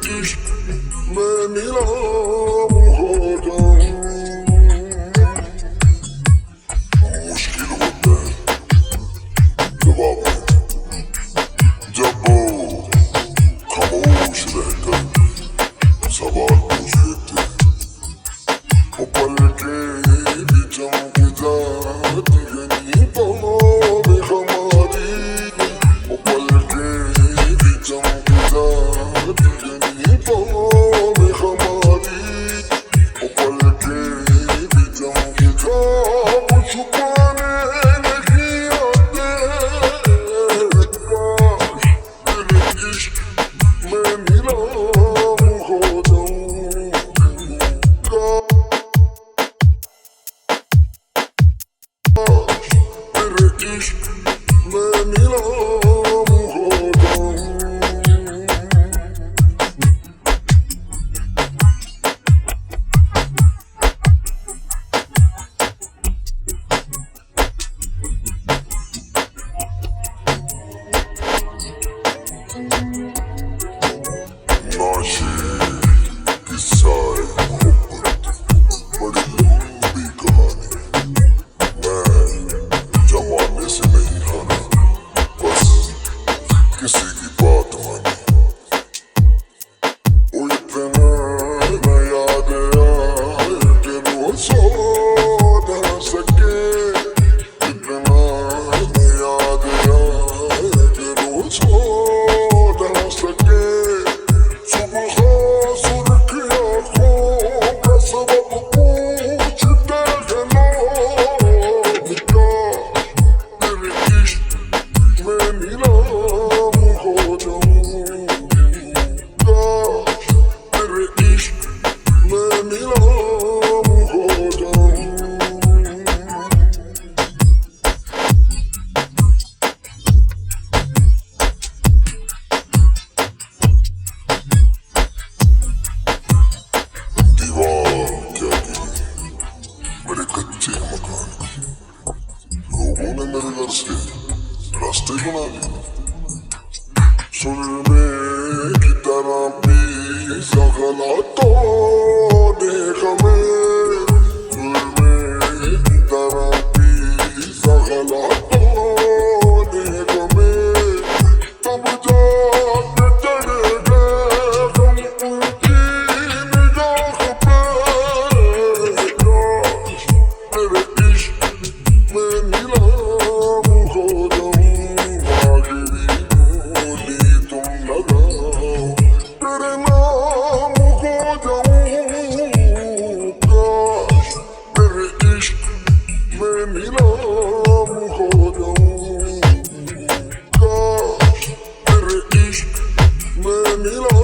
इश्क में नीलाम हो जाऊं। मुश्किल होता है जवाब जब वो खामोश रहकर सवाल पूछ लेते, वो पलके भी चमक जाती है नींदों में हमारी, वो पलके भी चमक जाती है नींदों में हमारी, वो पलके भी चमक जाती छुपाने नहीं आते। काश तेरे इश्क में नीलाम हो जाऊं। तेरे इश्क में नीलाम हो जाऊं। नाशे किस्सा है मोहब्बत, बड़ी लंबी कहानी, मैं जमाने से नहीं हारा, बस किसी की बात मानी। वो इतना न याद आए कि रोज सो न सके, इतना न याद आए कि रोज सो न सके। सुबह सुर्खी आँखों का सबब पूछते हैं लोग, तेरे इश्क में नीलाम हो जाऊं। काश तेरे इश्क में नीलाम हो जाऊं। दीवार क्या की मेरे कच्चे मकान की, लोगों ने मेरे घर से रास्ते बना दिए। सुनने की तरह भी सगलातों ने हमें, सुनने की तरह भी सगलातों ने हमें, तब जाके चढ़ गए हम उनकी निगाह पे। काश तेरे इश्क में नीलाम हो जाऊं। आखिरी बोली तुम लगाओ, तेरे नाम हो जाऊं। काश तेरे इश्क में नीलाम हो जाऊं। काश तेरे इश्क में नीलाम